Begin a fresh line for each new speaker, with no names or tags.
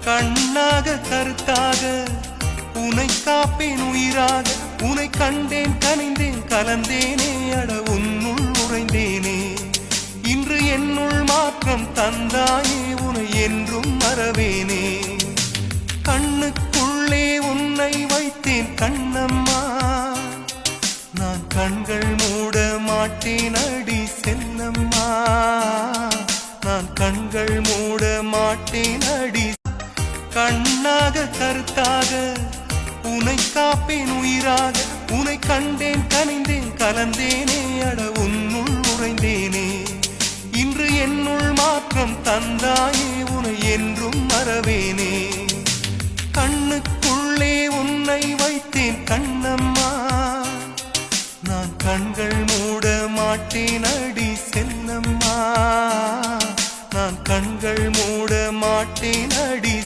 கண்ணாக கருத்தாக உனை காப்பேன் உயிராக உனை கண்டேன் கனிந்தேன் கலந்தேனே அட உன்னுள் உறைந்தேனே இன்று என்னுள் மாற்றம் தந்தாயே உனை என்றும் மறவேனே கண்ணுக்குள்ளே உன்னை வைத்தேன் கண்ணம்மா நான் கண்கள் மூட மாட்டேன் அடி செல்லம்மா நான் கண்கள் மூட மாட்டேன் அடி கண்ணாக கருத்தாக உனை காப்பேன் உயிராக உனை கண்டேன் கனிந்தேன் கலந்தேனே அட உன்னுள் உறைந்தேனே இன்று என்னுள் மாற்றம் தந்தாயே உனை என்றும் மறவேனே கண்ணுக்குள்ளே உன்னை வைத்தேன் கண்ணம்மா நான் கண்கள் மூட மாட்டேன் அடி செல்லம்மா நான் கண்கள் மூட மாட்டேன் அடி